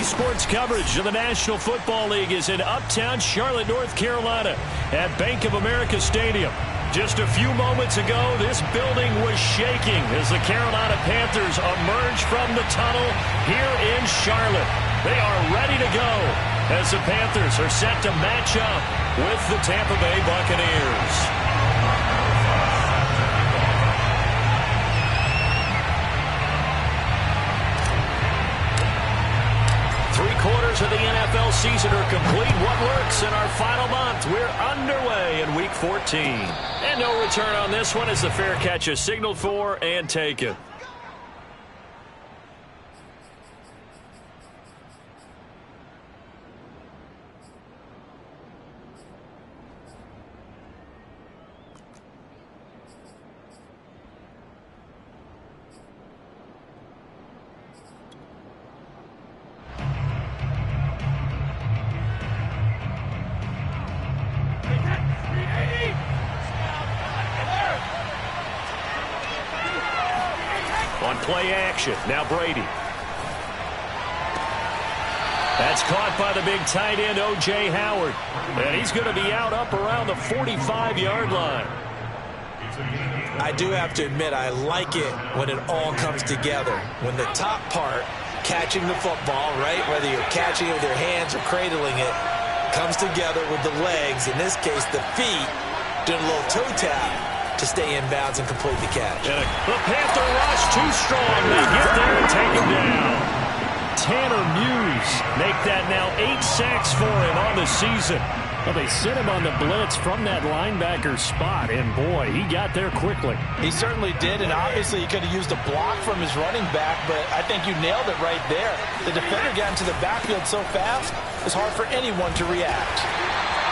Sports coverage of the National Football League is in uptown Charlotte, North Carolina at Bank of America Stadium. Just a few moments ago, this building was shaking as the Carolina Panthers emerge from the tunnel here in Charlotte. They are ready to go as the Panthers are set to match up with the Tampa Bay Buccaneers. Three-quarters of the NFL season are complete. What works in our final month? We're underway in Week 14. And no return on this one as the fair catch is signaled for and taken. On play action, now Brady. That's caught by the big tight end, O.J. Howard. And he's going to be out up around the 45-yard line. I do have to admit, I like it when it all comes together. When the top part, catching the football, right, whether you're catching it with your hands or cradling it, comes together with the legs, in this case the feet, doing a little toe tap to stay in bounds and complete the catch. And the Panther rush too strong. They get there and take him down. Tanner Muse make that now 8 sacks for him on the season. Well, they sent him on the blitz from that linebacker spot, and boy, he got there quickly. He certainly did, and obviously he could have used a block from his running back, but I think you nailed it right there. The defender got into the backfield so fast, it's hard for anyone to react.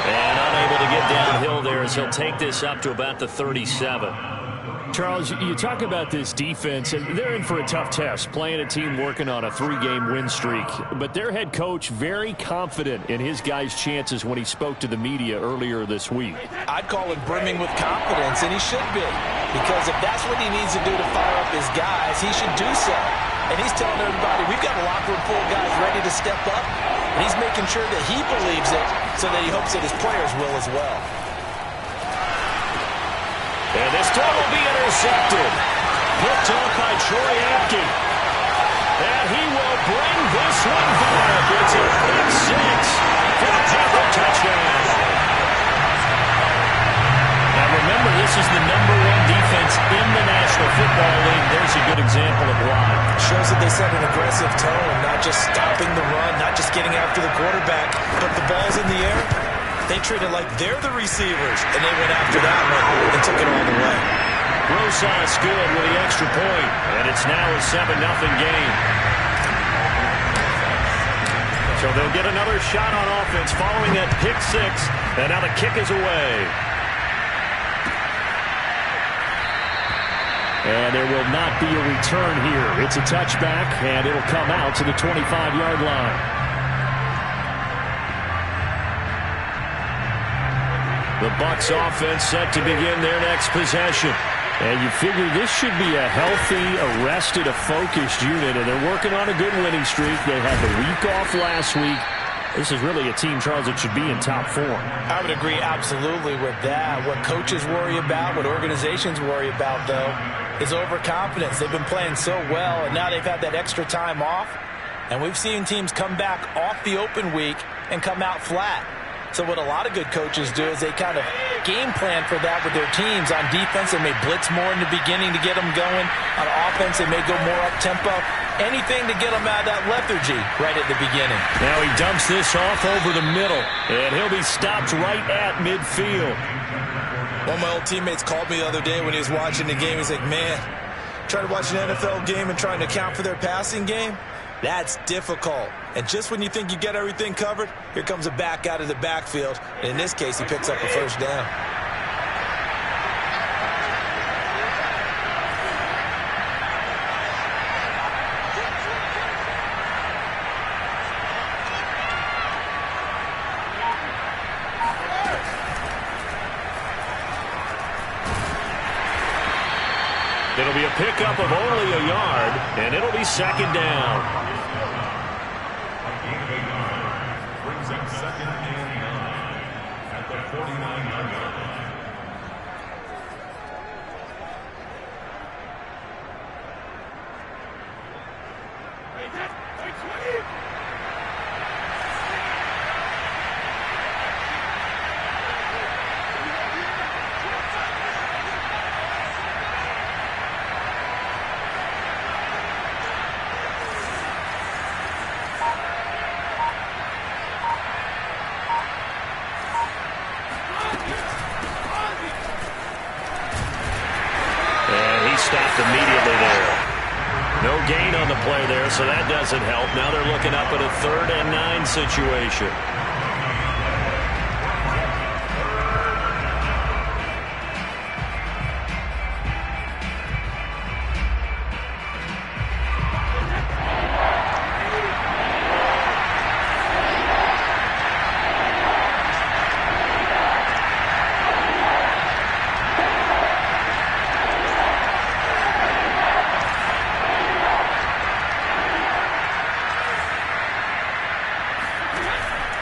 And unable to get downhill there as he'll take this up to about the 37. Charles, you talk about this defense, and they're in for a tough test, playing a team working on a 3-game win streak. But their head coach very confident in his guys' chances when he spoke to the media earlier this week. I'd call it brimming with confidence, and he should be. Because if that's what he needs to do to fire up his guys, he should do so. And he's telling everybody, we've got a locker room full of guys ready to step up. And he's making sure that he believes it so that he hopes that his players will as well. And this throw will be intercepted. Picked off by Troy Apke. And he will bring this one back. It's a pick six for the Tampa touchdown. Now remember, this is the #1 defense in the National Football League. There's a good example of why. Shows that they set an aggressive tone, not just stopping the run, not just getting after the quarterback, but the ball's in the air. They treat it like they're the receivers, and they went after that one and took it all the way. Rosas good with the extra point, and it's now a 7-0 game. So they'll get another shot on offense following that pick six, and now the kick is away. And there will not be a return here. It's a touchback, and it'll come out to the 25-yard line. The Bucs offense set to begin their next possession. And you figure this should be a healthy, arrested, a focused unit, and they're working on a good winning streak. They had the week off last week. This is really a team, Charles, that should be in top form. I would agree absolutely with that. What coaches worry about, what organizations worry about, though, is overconfidence. They've been playing so well, and now they've had that extra time off. And we've seen teams come back off the open week and come out flat. So what a lot of good coaches do is they kind of game plan for that with their teams. On defense, they may blitz more in the beginning to get them going. On offense, they may go more up-tempo. Anything to get them out of that lethargy right at the beginning. Now he dumps this off over the middle, and he'll be stopped right at midfield. One of my old teammates called me the other day when he was watching the game. He's like, man, trying to watch an NFL game and trying to account for their passing game? That's difficult. And just when you think you get everything covered, here comes a back out of the backfield. And in this case, he picks up a first down. It'll be a pickup of only a yard, and it'll be second down. brings up 2nd and 9 at the 49-yard line. Stopped immediately there. No gain on the play there, so that doesn't help. Now they're looking up at a 3rd and 9 situation.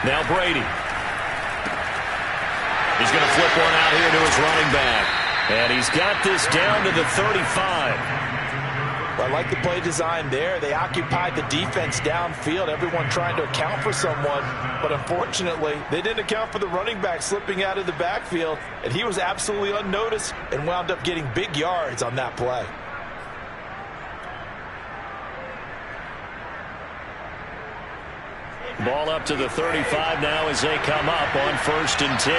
Now Brady. He's going to flip one out here to his running back. And he's got this down to the 35. I like the play design there. They occupied the defense downfield, everyone trying to account for someone. But unfortunately, they didn't account for the running back slipping out of the backfield. And he was absolutely unnoticed and wound up getting big yards on that play. Ball up to the 35 now as they come up on 1st and 10.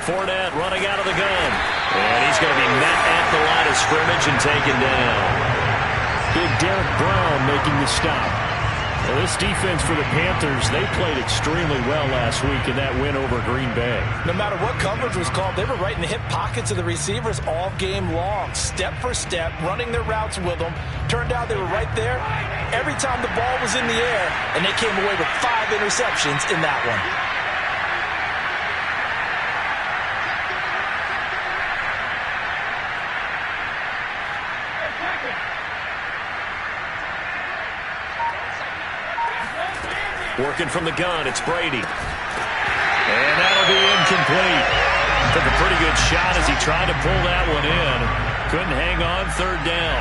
Fournette running out of the gun. And he's going to be met at the line of scrimmage and taken down. Big Derek Brown making the stop. Well, this defense for the Panthers, they played extremely well last week in that win over Green Bay. No matter what coverage was called, they were right in the hip pockets of the receivers all game long, step for step, running their routes with them. Turned out they were right there every time the ball was in the air, and they came away with 5 interceptions in that one. Working from the gun, it's Brady. And that'll be incomplete. Took a pretty good shot as he tried to pull that one in. Couldn't hang on, 3rd down.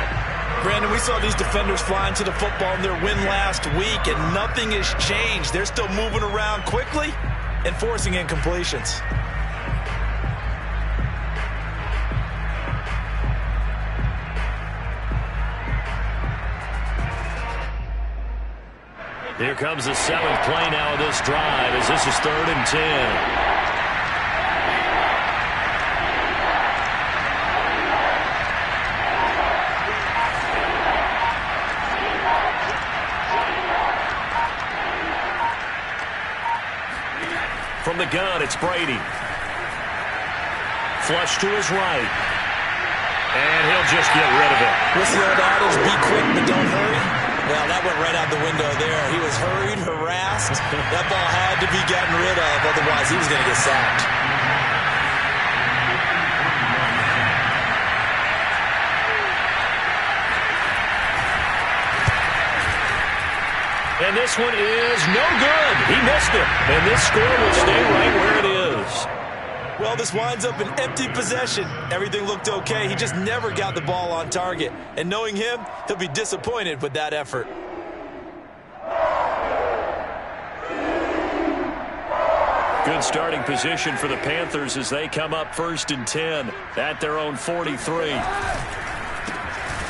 Brandon, we saw these defenders flying to the football in their win last week, and nothing has changed. They're still moving around quickly and forcing incompletions. Here comes the 7th play now of this drive as this is 3rd and 10. From the gun, it's Brady. Flush to his right. And he'll just get rid of it. What's the old adage? Be quick, but don't hurry. Well, that went right out the window there. He was hurried, harassed. That ball had to be gotten rid of, otherwise he was going to get sacked. And this one is no good. He missed it. And this score will stay right where it is. Well, this winds up an empty possession. Everything looked okay. He just never got the ball on target. And knowing him, he'll be disappointed with that effort. Good starting position for the Panthers as they come up 1st and 10 at their own 43.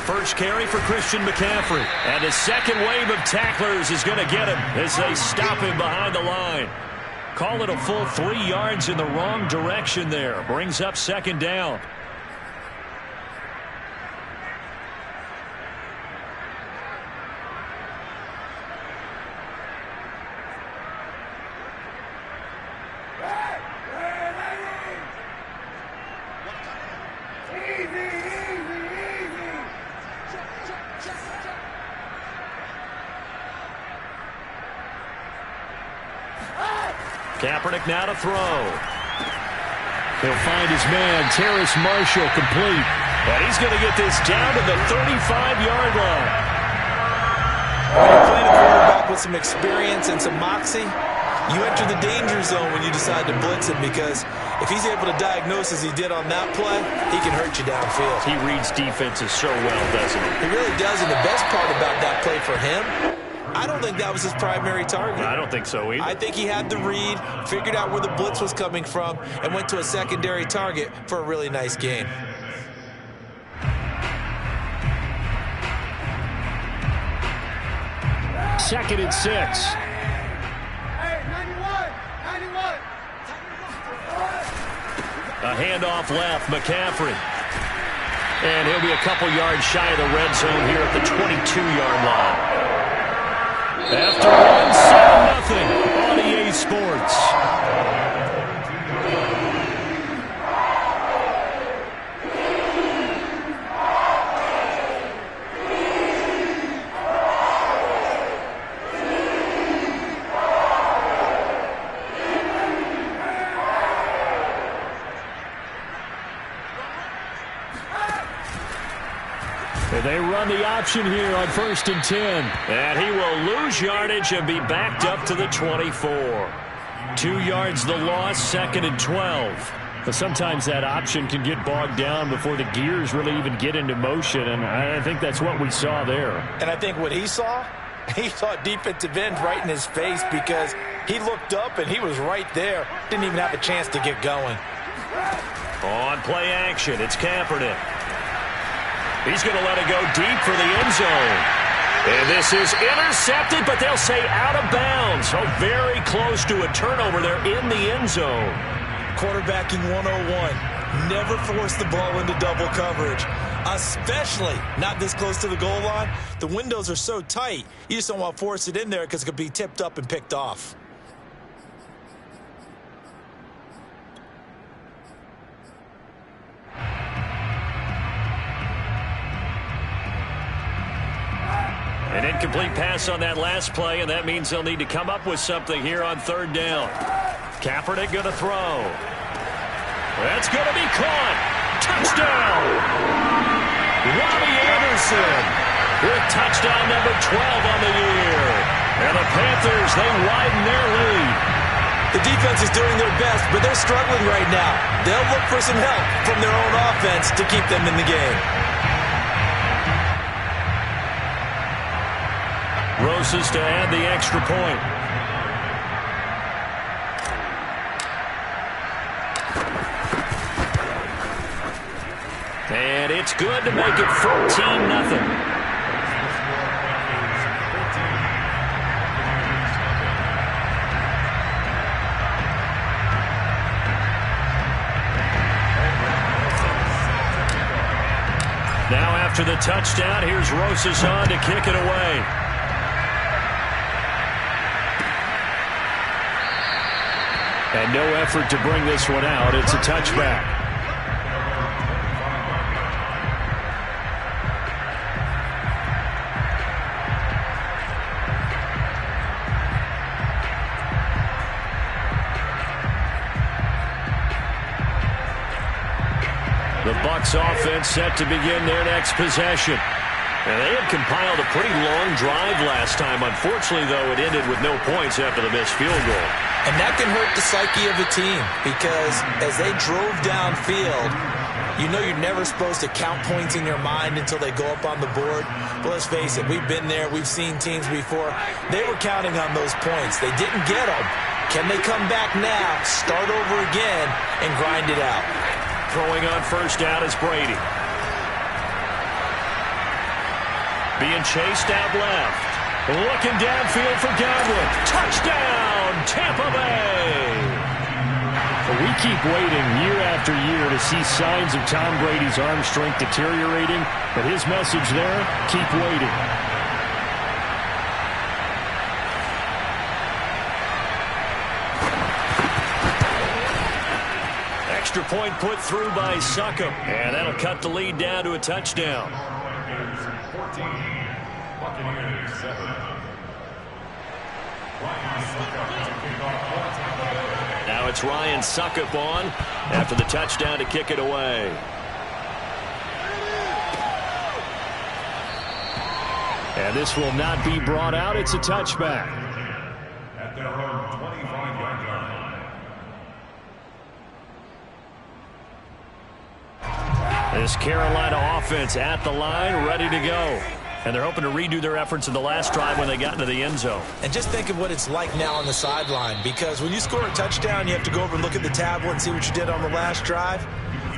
First carry for Christian McCaffrey. And his second wave of tacklers is going to get him as they stop him behind the line. Call it a full 3 yards in the wrong direction there. Brings up 2nd down. Kaepernick now to throw. He'll find his man, Terrace Marshall, complete. And he's going to get this down to the 35-yard line. When you're playing a quarterback with some experience and some moxie, you enter the danger zone when you decide to blitz him, because if he's able to diagnose as he did on that play, he can hurt you downfield. He reads defenses so well, doesn't he? He really does, and the best part about that play for him, I don't think that was his primary target. I don't think so either. I think he had the read, figured out where the blitz was coming from, and went to a secondary target for a really nice gain. Second and 6. A handoff left, McCaffrey. And he'll be a couple yards shy of the red zone here at the 22-yard line. After one, 7-0 on EA Sports. They run the option here on 1st and 10. And he will lose yardage and be backed up to the 24. 2 yards the loss, 2nd and 12. But sometimes that option can get bogged down before the gears really even get into motion, and I think that's what we saw there. And I think what he saw defensive end right in his face, because he looked up and he was right there. Didn't even have a chance to get going. On play action, it's Kaepernick. He's going to let it go deep for the end zone. And this is intercepted, but they'll say out of bounds. So very close to a turnover there in the end zone. Quarterbacking 101. Never force the ball into double coverage, especially not this close to the goal line. The windows are so tight, you just don't want to force it in there because it could be tipped up and picked off. An incomplete pass on that last play, and that means they'll need to come up with something here on 3rd down. Kaepernick going to throw. That's going to be caught. Touchdown! Robbie Anderson with touchdown number 12 on the year. And the Panthers, they widen their lead. The defense is doing their best, but they're struggling right now. They'll look for some help from their own offense to keep them in the game. Rosas to add the extra point. And it's good to make it 14-0. Now after the touchdown, here's Rosas on to kick it away. And no effort to bring this one out. It's a touchback. The Bucs offense set to begin their next possession. And they had compiled a pretty long drive last time. Unfortunately, though, it ended with no points after the missed field goal. And that can hurt the psyche of a team, because as they drove downfield, you know you're never supposed to count points in your mind until they go up on the board. But let's face it, we've been there. We've seen teams before. They were counting on those points. They didn't get them. Can they come back now, start over again, and grind it out? Throwing on 1st down is Brady. Being chased out left. Looking downfield for Godwin. Touchdown, Tampa Bay! We keep waiting year after year to see signs of Tom Brady's arm strength deteriorating, but his message there, keep waiting. Extra point put through by Succop, and that'll cut the lead down to a touchdown. 14, Buccaneers 7. Ryan Succop to kick off one time. it's Ryan Succop on after the touchdown to kick it away. And this will not be brought out. It's a touchback. At their own 25-yard line. This Carolina offense at the line, ready to go. And they're hoping to redo their efforts in the last drive when they got into the end zone. And just think of what it's like now on the sideline, because when you score a touchdown, you have to go over and look at the tablet and see what you did on the last drive.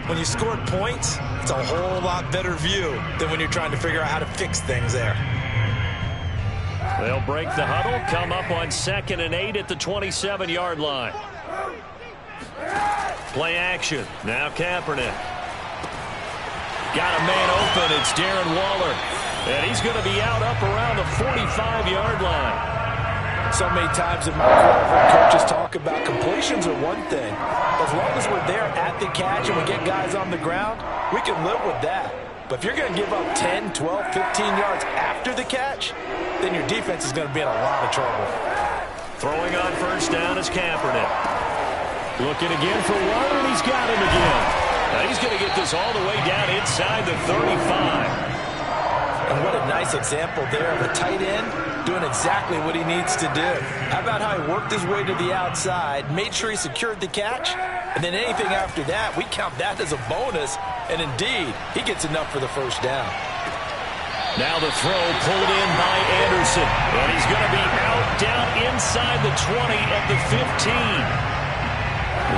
When you scored points, it's a whole lot better view than when you're trying to figure out how to fix things there. They'll break the huddle, come up on 2nd and 8 at the 27-yard line. Play action. Now Kaepernick. Got a man open. It's Darren Waller. And he's going to be out up around the 45-yard line. So many times in my career, I've heard coaches talk about completions are one thing. As long as we're there at the catch and we get guys on the ground, we can live with that. But if you're going to give up 10, 12, 15 yards after the catch, then your defense is going to be in a lot of trouble. Throwing on first down is Kaepernick. Looking again for Waller, and he's got him again. Now he's going to get this all the way down inside the 35. And what a nice example there of a tight end doing exactly what he needs to do. How about how he worked his way to the outside, made sure he secured the catch, and then anything after that, we count that as a bonus. And indeed, he gets enough for the first down. Now the throw pulled in by Anderson. And he's going to be out down inside the 20 at the 15.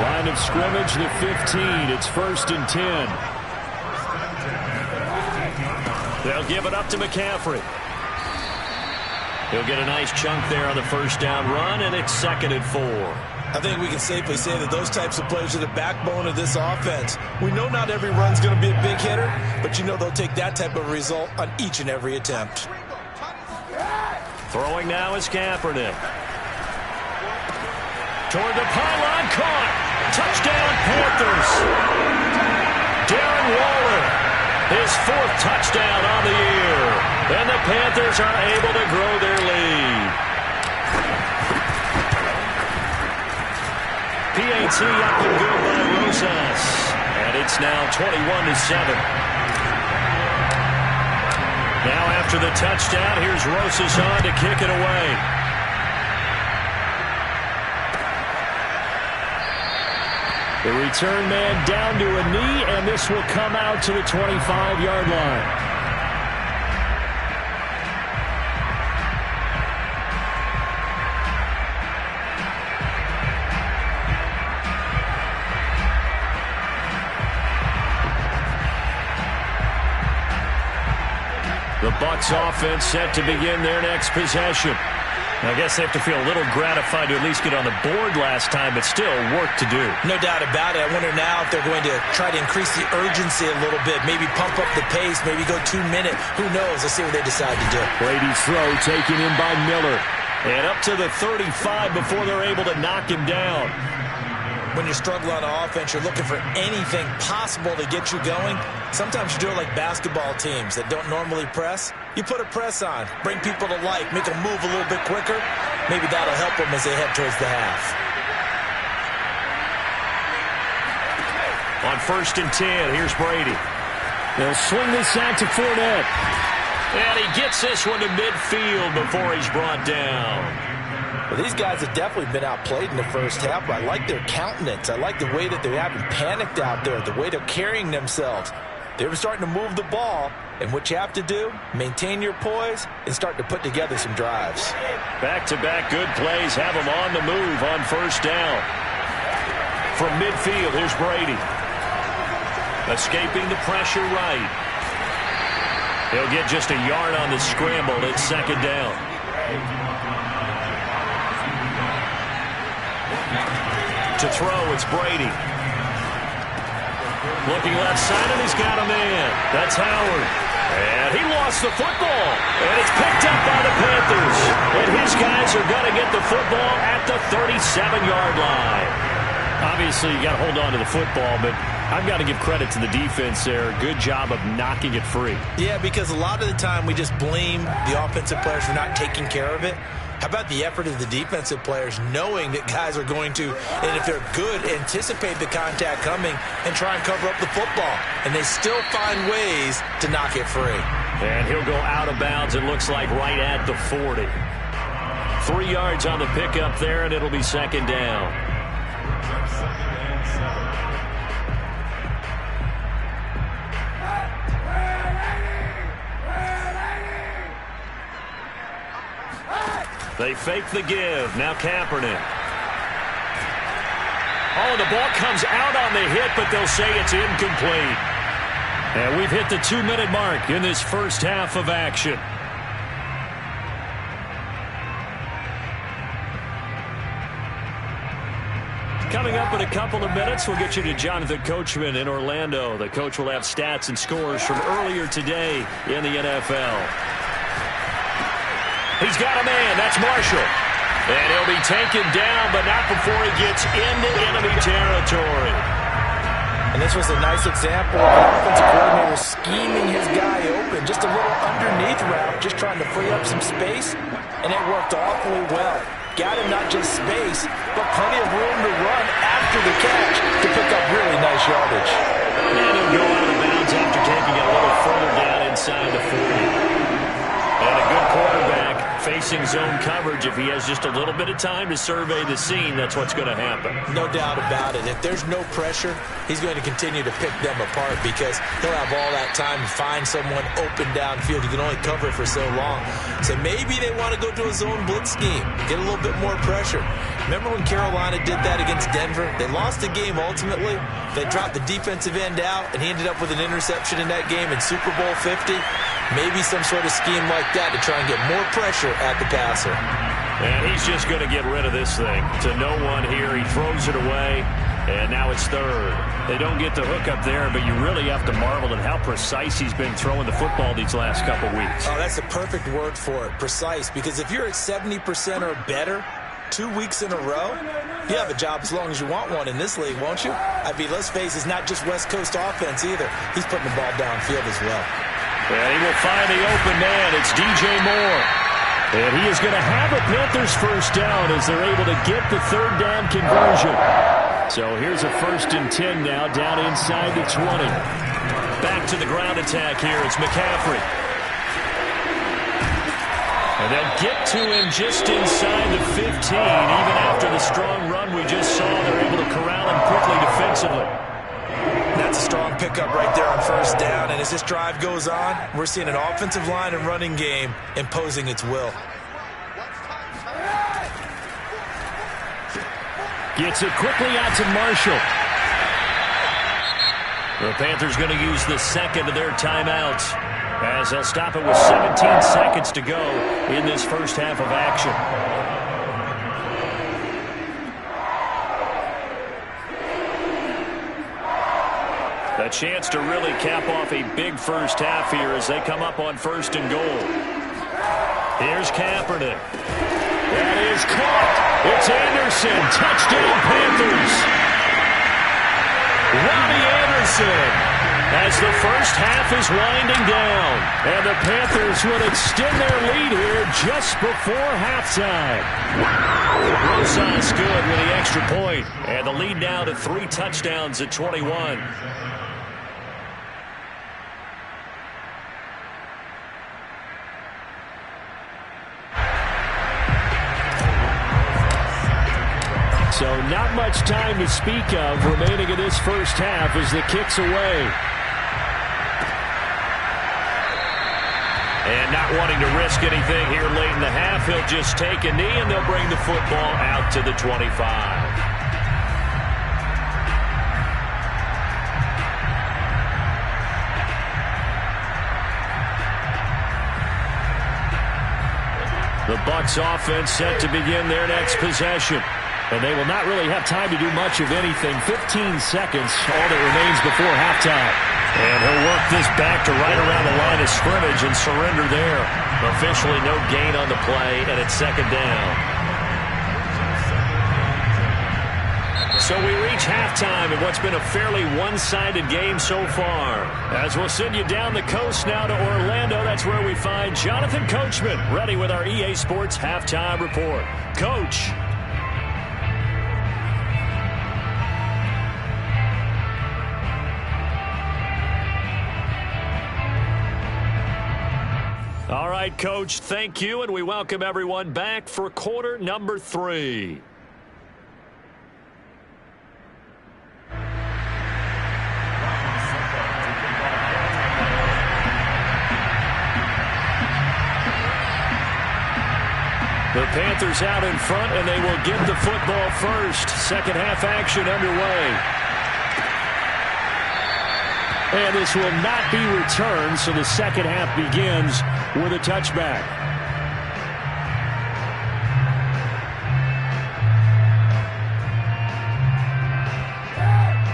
Line of scrimmage, the 15. It's 1st and 10. They'll give it up to McCaffrey. He'll get a nice chunk there on the first down run, and it's 2nd and 4. I think we can safely say that those types of plays are the backbone of this offense. We know not every run's going to be a big hitter, but you know they'll take that type of result on each and every attempt. Throwing now is Kaepernick. Toward the pylon, caught. Touchdown, Panthers. Darren Waller. His 4th touchdown on the year. And the Panthers are able to grow their lead. PAT up and good by Rosas. And it's now 21-7. Now after the touchdown, here's Rosas on to kick it away. The return man down to a knee, and this will come out to the 25-yard line. The Bucs offense set to begin their next possession. I guess they have to feel a little gratified to at least get on the board last time, but still work to do. No doubt about it. I wonder now if they're going to try to increase the urgency a little bit, maybe pump up the pace, maybe go 2-minute. Who knows? Let's see what they decide to do. Brady's throw taken in by Miller. And up to the 35 before they're able to knock him down. When you're struggling on offense, you're looking for anything possible to get you going. Sometimes you do it like basketball teams that don't normally press. You put a press on, bring people to life, make them move a little bit quicker. Maybe that'll help them as they head towards the half. On 1st and 10, here's Brady. They'll swing this out to Fournette. And he gets this one to midfield before he's brought down. Well, these guys have definitely been outplayed in the first half, but I like their countenance. I like the way that they haven't panicked out there, the way they're carrying themselves. They're starting to move the ball, and what you have to do, maintain your poise and start to put together some drives. Back-to-back good plays have them on the move on first down. From midfield, here's Brady. Escaping the pressure right. He'll get just a yard on the scramble. It's 2nd down. To throw, it's Brady. Looking left side, and he's got a man. That's Howard. And he lost the football. And it's picked up by the Panthers. And his guys are going to get the football at the 37-yard line. Obviously, you got to hold on to the football, but I've got to give credit to the defense there. Good job of knocking it free. Yeah, because a lot of the time we just blame the offensive players for not taking care of it. How about the effort of the defensive players knowing that guys are going to, and if they're good, anticipate the contact coming and try and cover up the football. And they still find ways to knock it free. And he'll go out of bounds, it looks like, right at the 40. 3 yards on the pickup there, and it'll be second down. They fake the give. Now Kaepernick. Oh, the ball comes out on the hit, but they'll say it's incomplete. And we've hit the 2-minute mark in this first half of action. Coming up in a couple of minutes, we'll get you to Jonathan Coachman in Orlando. The coach will have stats and scores from earlier today in the NFL. He's got a man. That's Marshall. And he'll be taken down, but not before he gets into enemy territory. And this was a nice example of an offensive coordinator scheming his guy open. Just a little underneath route, just trying to free up some space, and it worked awfully well. Got him not just space, but plenty of room to run after the catch to pick up really nice yardage. And he'll go out of bounds after taking it a little further down inside the 40. And a good quarterback facing zone coverage. If he has just a little bit of time to survey the scene, that's what's going to happen. No doubt about it. If there's no pressure, he's going to continue to pick them apart because he'll have all that time to find someone open downfield. He can only cover it for so long. So maybe they want to go to a zone blitz scheme, get a little bit more pressure. Remember when Carolina did that against Denver? They lost the game ultimately. They dropped the defensive end out, and he ended up with an interception in that game in Super Bowl 50. Maybe some sort of scheme like that to try and get more pressure at the passer. And he's just going to get rid of this thing. To no one here. He throws it away, and now it's third. They don't get the hook up there, but you really have to marvel at how precise he's been throwing the football these last couple weeks. Oh, that's the perfect word for it, precise. Because if you're at 70% or better 2 weeks in a row, you have a job as long as you want one in this league, won't you? I mean, let's face it, it's not just West Coast offense either. He's putting the ball downfield as well. And he will find the open man. It's DJ Moore. And he is going to have a Panthers first down as they're able to get the third down conversion. So here's a 1st and 10 now down inside the 20. Back to the ground attack here. It's McCaffrey. And they'll get to him just inside the 15. Even after the strong run we just saw, they're able to corral him quickly defensively. That's a strong pickup right there on first down. And as this drive goes on, we're seeing an offensive line and running game imposing its will. Gets it quickly out to Marshall. The Panthers going to use the second of their timeouts as they'll stop it with 17 seconds to go in this first half of action. A chance to really cap off a big first half here as they come up on 1st and goal. Here's Kaepernick. That is caught. It's Anderson. Touchdown, Panthers. Robbie Anderson as the first half is winding down. And the Panthers will extend their lead here just before halftime. Rosas good with the extra point. And the lead now to 3 touchdowns at 21. So not much time to speak of remaining in this first half as the kick's away. And not wanting to risk anything here late in the half, he'll just take a knee and they'll bring the football out to the 25. The Bucs offense set to begin their next possession. And they will not really have time to do much of anything. 15 seconds, all that remains before halftime. And he'll work this back to right around the line of scrimmage and surrender there. Officially no gain on the play, and it's second down. So we reach halftime in what's been a fairly one-sided game so far. As we'll send you down the coast now to Orlando, that's where we find Jonathan Coachman ready with our EA Sports Halftime Report. Coach. All right, Coach, thank you, and we welcome everyone back for quarter number 3. The Panthers out in front, and they will get the football first. Second half action underway. And this will not be returned, so the second half begins with a touchback.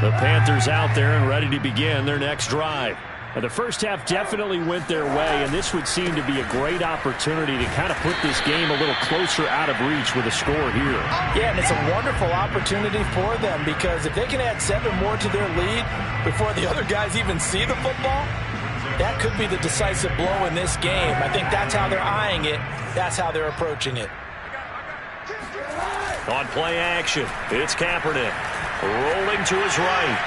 The Panthers out there and ready to begin their next drive. Now, the first half definitely went their way, and this would seem to be a great opportunity to kind of put this game a little closer out of reach with a score here. Yeah, and it's a wonderful opportunity for them because if they can add 7 more to their lead before the other guys even see the football, that could be the decisive blow in this game. I think that's how they're eyeing it. That's how they're approaching it. On play action, it's Kaepernick rolling to his right.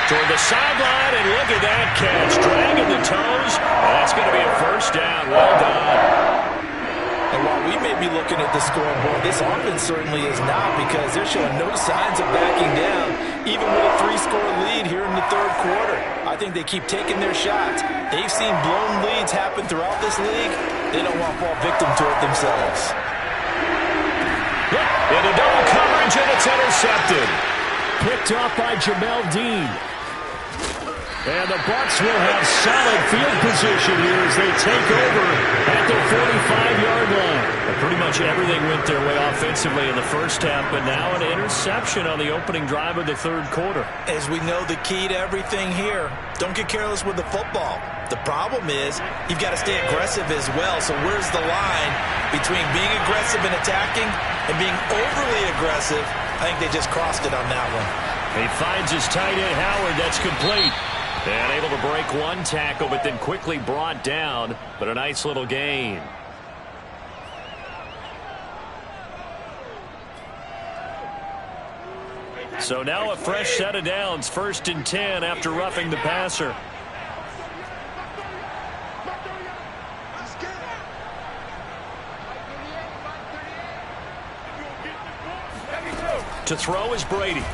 Toward the sideline, and look at that catch. Dragging the toes, and that's going to be a first down. Well done. And while we may be looking at the scoreboard, this offense certainly is not because they're showing no signs of backing down, even with a 3-score lead here in the third quarter. I think they keep taking their shots. They've seen blown leads happen throughout this league. They don't want to fall victim to it themselves. Into double coverage, and it's intercepted. Picked off by Jamel Dean. And the Bucs will have solid field position here as they take over at the 45-yard line. Pretty much everything went their way offensively in the first half, but now an interception on the opening drive of the third quarter. As we know, the key to everything here, don't get careless with the football. The problem is you've got to stay aggressive as well. So where's the line between being aggressive and attacking and being overly aggressive? I think they just crossed it on that one. He finds his tight end, Howard. That's complete. And able to break one tackle, but then quickly brought down. But a nice little gain. So now a fresh set of downs. 1st and 10 after roughing the passer. To throw is Brady.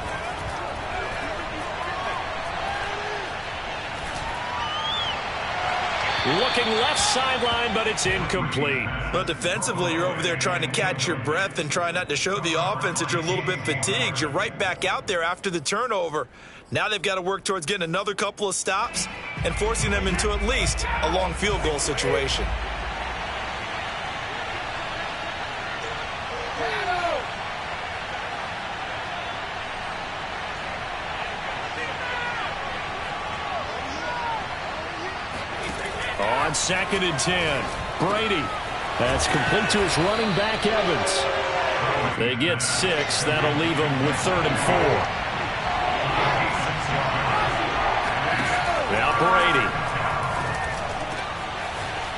Looking left sideline, but it's incomplete. Well, defensively, you're over there trying to catch your breath and try not to show the offense that you're a little bit fatigued. You're right back out there after the turnover. Now they've got to work towards getting another couple of stops and forcing them into at least a long field goal situation. On 2nd and 10, Brady. That's complete to his running back, Evans. They get 6. That'll leave them with 3rd and 4. Now Brady.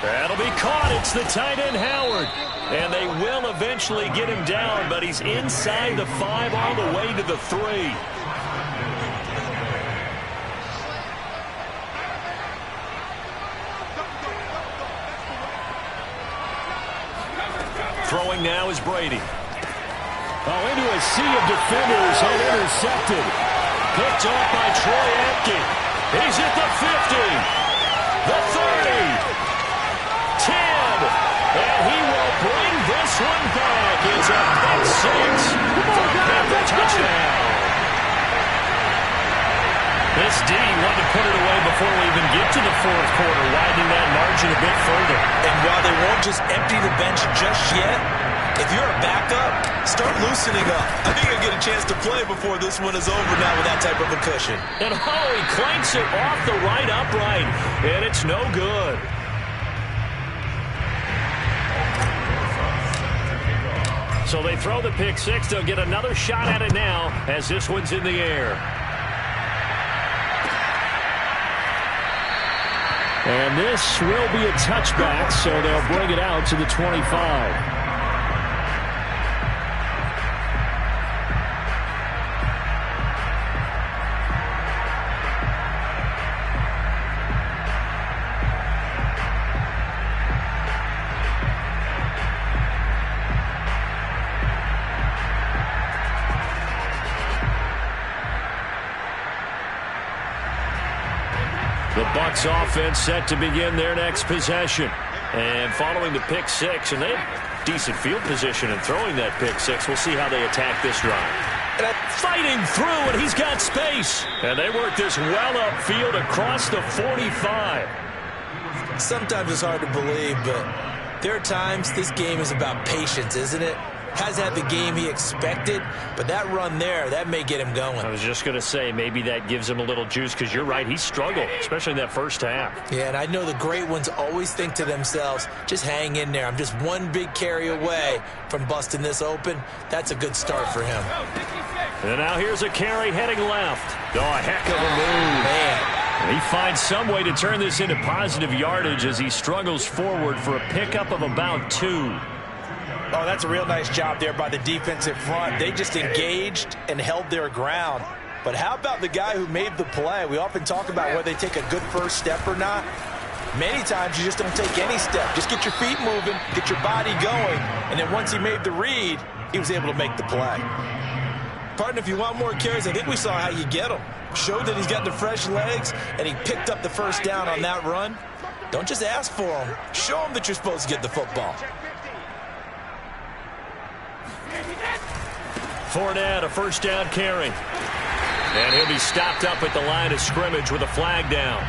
That'll be caught. It's the tight end, Howard. And they will eventually get him down, but he's inside the 5 all the way to the 3. Throwing now is Brady. Oh, into a sea of defenders and intercepted. Picked off by Troy Apke. He's at the 50, the 30, 10, and he will bring this one back. It's a pick 6 for Panther touchdown. This D wanted to put it away before we even get to the fourth quarter, widening that margin a bit further. And while they won't just empty the bench just yet, if you're a backup, start loosening up. I think you'll get a chance to play before this one is over now with that type of a cushion. And he clanks it off the right upright, and it's no good. So they throw the pick six. They'll get another shot at it now as this one's in the air. And this will be a touchback, so they'll bring it out to the 25. The Bucs offense set to begin their next possession. And following the pick six, and they have decent field position in throwing that pick six. We'll see how they attack this drive. Fighting through, and he's got space. And they work this well upfield across the 45. Sometimes it's hard to believe, but there are times this game is about patience, isn't it? Hasn't had the game he expected, but that run there, that may get him going. I was just going to say, maybe that gives him a little juice, because you're right, he struggled, especially in that first half. Yeah, and I know the great ones always think to themselves, just hang in there. I'm just one big carry away from busting this open. That's a good start for him. And now here's a carry heading left. Oh, a heck of a move. Man. He finds some way to turn this into positive yardage as he struggles forward for a pickup of about 2. Oh, that's a real nice job there by the defensive front. They just engaged and held their ground. But how about the guy who made the play? We often talk about whether they take a good first step or not. Many times you just don't take any step. Just get your feet moving, get your body going, and then once he made the read, he was able to make the play. Partner, if you want more carries, I think we saw how you get them. Showed that he's got the fresh legs, and he picked up the first down on that run. Don't just ask for them. Show them that you're supposed to get the football. Fournette, a first down carry. And he'll be stopped up at the line of scrimmage with a flag down.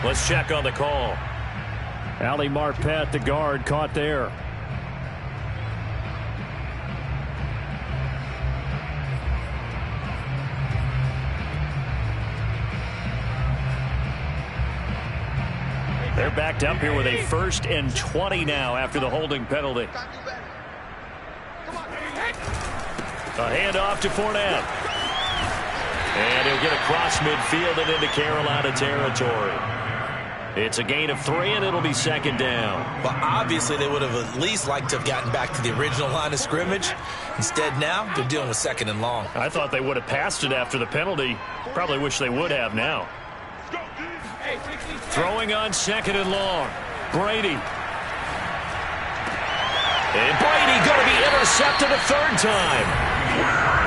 Let's check on the call. Ali Marpet, the guard, caught there. They're backed up here with a 1st and 20 now after the holding penalty. A handoff to Fournette. And he'll get across midfield and into Carolina territory. It's a gain of 3, and it'll be 2nd down. Well, obviously, they would have at least liked to have gotten back to the original line of scrimmage. Instead, now, they're dealing with 2nd and long. I thought they would have passed it after the penalty. Probably wish they would have now. Throwing on 2nd and long. Brady. And Brady going to be intercepted a 3rd time.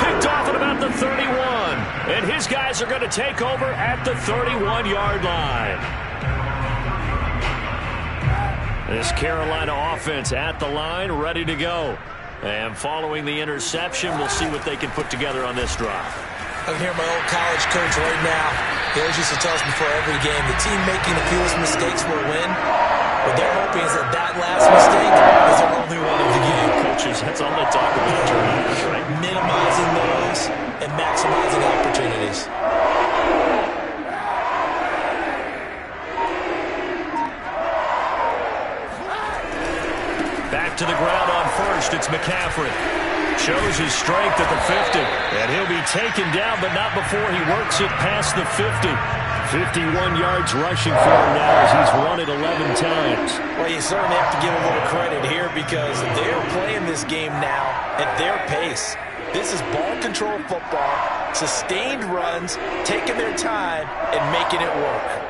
Picked off at about the 31. And his guys are going to take over at the 31-yard line. This Carolina offense at the line, ready to go. And following the interception, we'll see what they can put together on this drive. I can hear my old college coach right now. He always used to tell us before every game, the team making the fewest mistakes will win. What they're hoping is that last mistake is their only one of the game. Coaches, that's all they talk about, turnovers, right? Minimizing those and maximizing opportunities. Back to the ground on 1st. It's McCaffrey. Shows his strength at the 50. And he'll be taken down, but not before he works it past the 50. 51 yards rushing for him now as he's run it 11 times. Well, you certainly have to give a little credit here because they're playing this game now at their pace. This is ball control football, sustained runs, taking their time and making it work.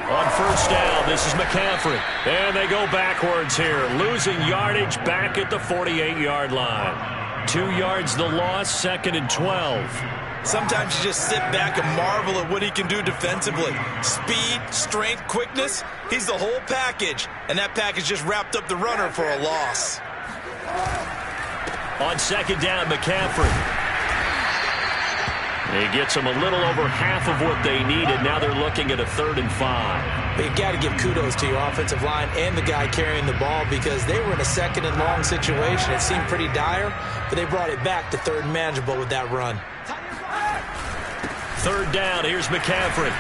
On 1st down, this is McCaffrey. And they go backwards here, losing yardage back at the 48-yard line. 2 yards the loss, 2nd and 12. Sometimes you just sit back and marvel at what he can do defensively. Speed, strength, quickness, he's the whole package. And that package just wrapped up the runner for a loss. On 2nd down, McCaffrey. He gets them a little over half of what they needed. Now they're looking at a 3rd and 5. But you got to give kudos to your offensive line and the guy carrying the ball because they were in a 2nd and long situation. It seemed pretty dire, but they brought it back to 3rd and manageable with that run. 3rd down, here's McCaffrey.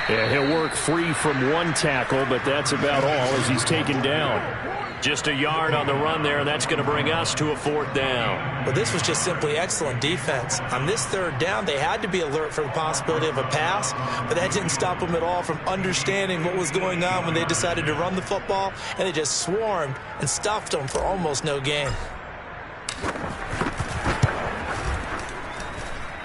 Yeah, he'll work free from one tackle, but that's about all as he's taken down. Just a yard on the run there, and that's going to bring us to a 4th down. Well, this was just simply excellent defense. On this 3rd down, they had to be alert for the possibility of a pass, but that didn't stop them at all from understanding what was going on when they decided to run the football, and they just swarmed and stuffed them for almost no gain.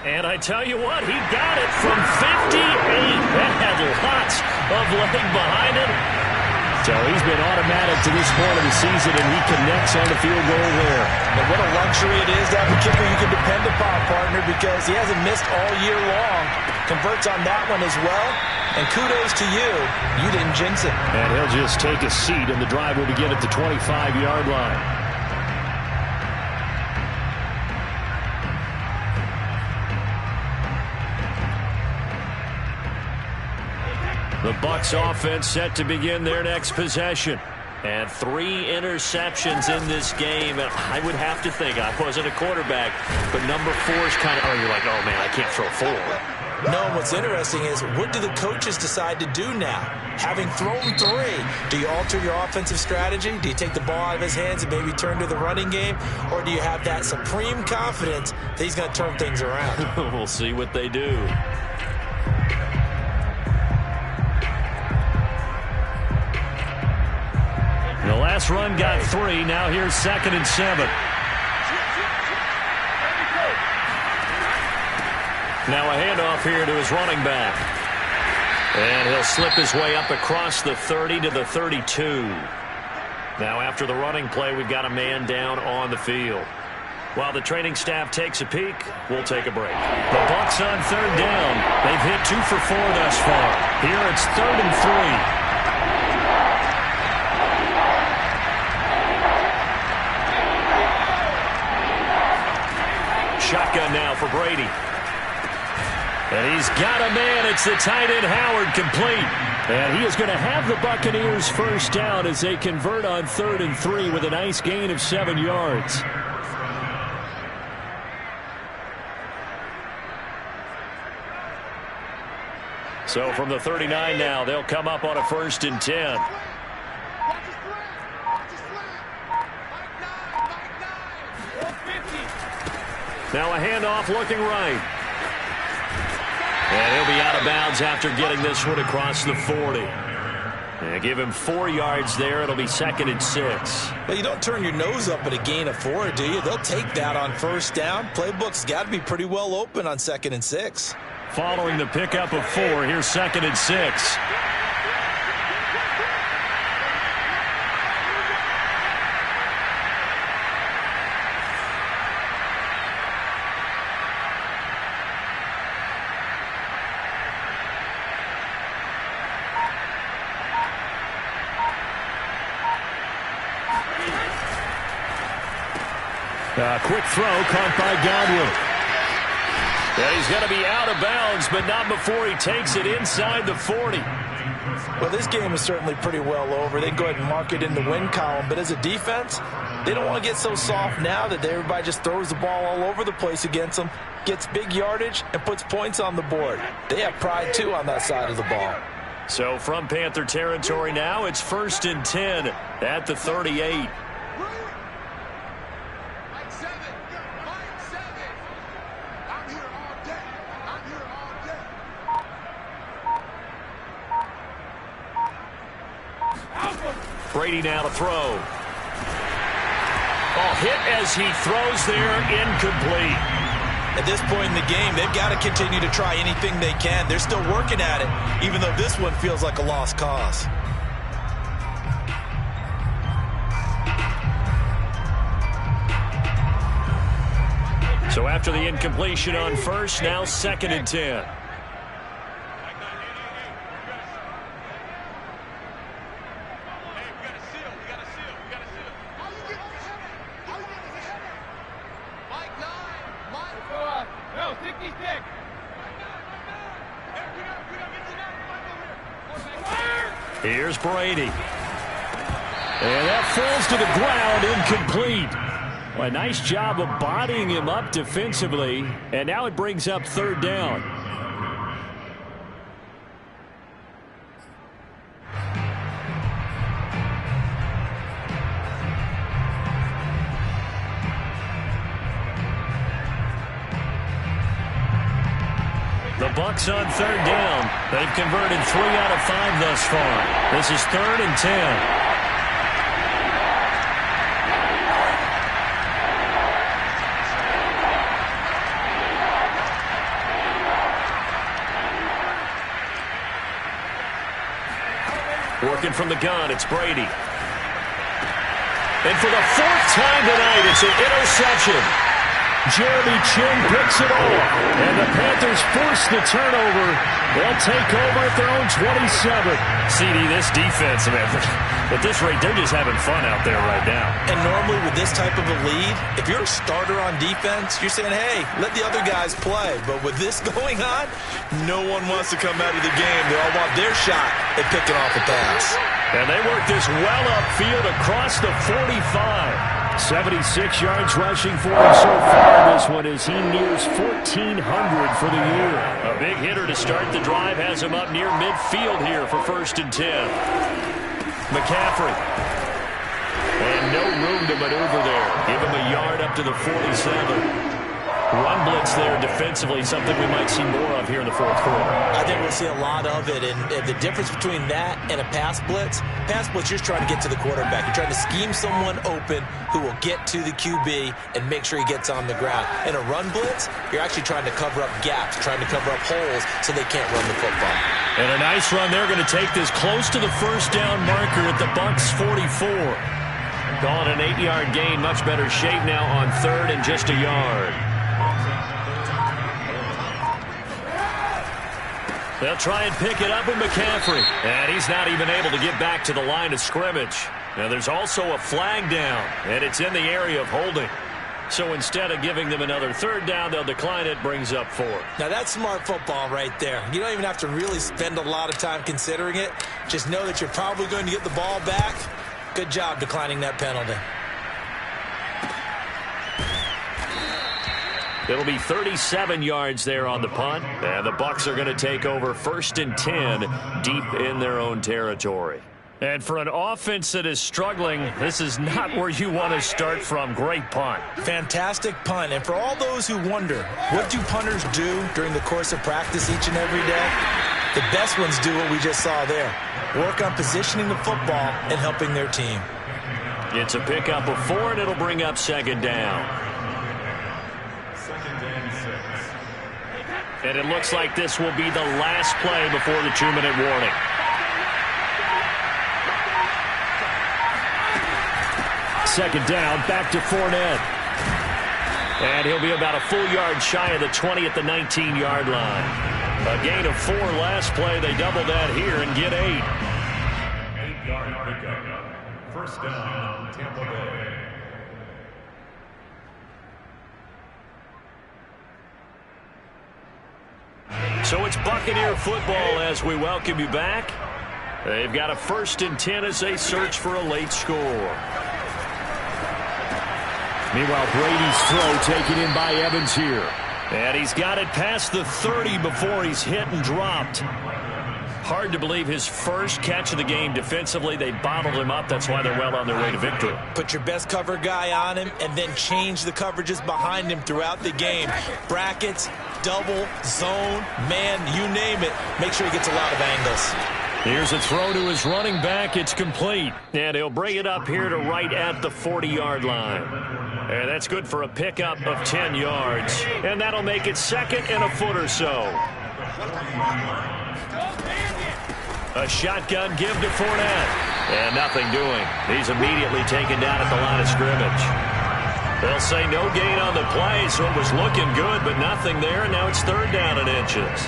And I tell you what, he got it from 58. That had lots of leg behind it. So he's been automatic to this point of the season, and he connects on the field goal there. And what a luxury it is to have a kicker you can depend upon, partner, because he hasn't missed all year long. Converts on that one as well. And kudos to you. You didn't jinx it. And he'll just take a seat, and the drive will begin at the 25-yard line. The Bucs offense set to begin their next possession. And 3 interceptions in this game. And I would have to think, I wasn't a quarterback, but number 4 is kind of, you're like, oh, man, I can't throw 4. No, what's interesting is, what do the coaches decide to do now? Having thrown 3, do you alter your offensive strategy? Do you take the ball out of his hands and maybe turn to the running game? Or do you have that supreme confidence that he's going to turn things around? We'll see what they do. The last run got 3. Now here's 2nd and 7. Now a handoff here to his running back. And he'll slip his way up across the 30 to the 32. Now after the running play, we've got a man down on the field. While the training staff takes a peek, we'll take a break. The Bucs on 3rd down. They've hit 2 for 4 thus far. Here it's 3rd and 3. Shotgun now for Brady. And he's got a man. It's the tight end Howard, complete. And he is going to have the Buccaneers first down as they convert on 3rd and 3 with a nice gain of 7 yards. So from the 39 now, they'll come up on a 1st and 10. Now a handoff looking right. And he'll be out of bounds after getting this one across the 40. And give him 4 yards there. It'll be 2nd and 6. Well, you don't turn your nose up at a gain of 4, do you? They'll take that on 1st down. Playbook's got to be pretty well open on 2nd and 6. Following the pickup of 4, here's 2nd and 6. Quick throw caught by Godwin. And he's going to be out of bounds, but not before he takes it inside the 40. Well, this game is certainly pretty well over. They can go ahead and mark it in the win column. But as a defense, they don't want to get so soft now that everybody just throws the ball all over the place against them, gets big yardage, and puts points on the board. They have pride, too, on that side of the ball. So from Panther territory now, it's 1st and 10 at the 38. Brady now to throw. Oh, hit as he throws there, incomplete. At this point in the game, they've got to continue to try anything they can. They're still working at it, even though this one feels like a lost cause. So after the incompletion on 1st, now 2nd and 10. Here's Brady. And that falls to the ground, incomplete. Well, a nice job of bodying him up defensively. And now it brings up 3rd down. Bucs on third down. They've converted 3 out of 5 thus far. This is 3rd and 10. Working from the gun, it's Brady. And for the 4th time tonight, it's an interception. Jeremy Chinn picks it off. And the Panthers force the turnover. They'll take over at their own 27. CD, this defense, man, at this rate, they're just having fun out there right now. And normally with this type of a lead, if you're a starter on defense, you're saying, hey, let the other guys play. But with this going on, no one wants to come out of the game. They all want their shot at picking off a pass. And they work this well upfield across the 45. 76 yards rushing for him so far. This one as he nears 1,400 for the year. A big hitter to start the drive has him up near midfield here for 1st and 10. McCaffrey. And no room to maneuver there. Give him a yard up to the 47. Run blitz there defensively, something we might see more of here in the 4th quarter. I think we'll see a lot of it, and the difference between that and a pass blitz, you're just trying to get to the quarterback. You're trying to scheme someone open who will get to the QB and make sure he gets on the ground. In a run blitz, you're actually trying to cover up gaps, trying to cover up holes so they can't run the football. And a nice run. They're going to take this close to the 1st down marker at the Bucs 44. Call it an 8-yard gain, much better shape now on 3rd and just a yard. They'll try and pick it up with McCaffrey. And he's not even able to get back to the line of scrimmage. Now there's also a flag down, and it's in the area of holding. So instead of giving them another 3rd down, they'll decline it, brings up 4. Now that's smart football right there. You don't even have to really spend a lot of time considering it. Just know that you're probably going to get the ball back. Good job declining that penalty. It'll be 37 yards there on the punt. And the Bucs are going to take over 1st and 10 deep in their own territory. And for an offense that is struggling, this is not where you want to start from. Great punt. Fantastic punt. And for all those who wonder, what do punters do during the course of practice each and every day? The best ones do what we just saw there. Work on positioning the football and helping their team. It's a pickup of 4, and it'll bring up 2nd down. And it looks like this will be the last play before the 2-minute warning. Second down, back to Fournette. And he'll be about a full yard shy of the 20 at the 19-yard line. A gain of 4 last play. They double that here and get 8. 8-yard pickup. 1st down, Tampa Bay. So it's Buccaneer football as we welcome you back. They've got a 1st and 10 as they search for a late score. Meanwhile, Brady's throw taken in by Evans here. And he's got it past the 30 before he's hit and dropped. Hard to believe his first catch of the game defensively. They bottled him up. That's why they're well on their way to victory. Put your best cover guy on him and then change the coverages behind him throughout the game. Brackets, double, zone, man, you name it. Make sure he gets a lot of angles. Here's a throw to his running back. It's complete. And he'll bring it up here to right at the 40-yard line. And that's good for a pickup of 10 yards. And that'll make it 2nd and a foot or so. A shotgun give to Fournette. And nothing doing. He's immediately taken down at the line of scrimmage. They'll say no gain on the play, so it was looking good, but nothing there. And now it's 3rd down and inches.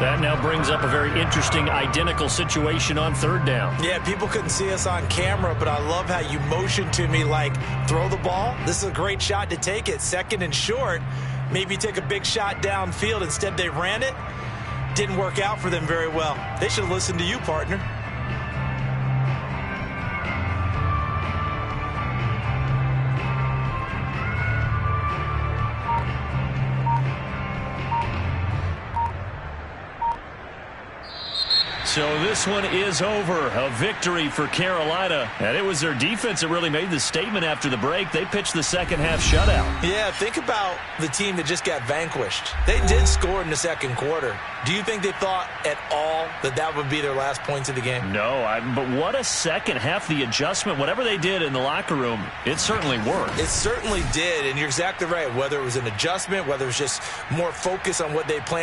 That now brings up a very interesting identical situation on 3rd down. Yeah, people couldn't see us on camera, but I love how you motioned to me like, throw the ball. This is a great shot to take it. 2nd and short. Maybe take a big shot downfield. Instead, they ran it. Didn't work out for them very well. They should have listened to you, partner. So this one is over. A victory for Carolina. And it was their defense that really made the statement after the break. They pitched the second half shutout. Yeah, think about the team that just got vanquished. They did score in the second quarter. Do you think they thought at all that that would be their last points of the game? No, but what a second half. The adjustment, whatever they did in the locker room, it certainly worked. It certainly did, and you're exactly right. Whether it was an adjustment, whether it was just more focus on what they planned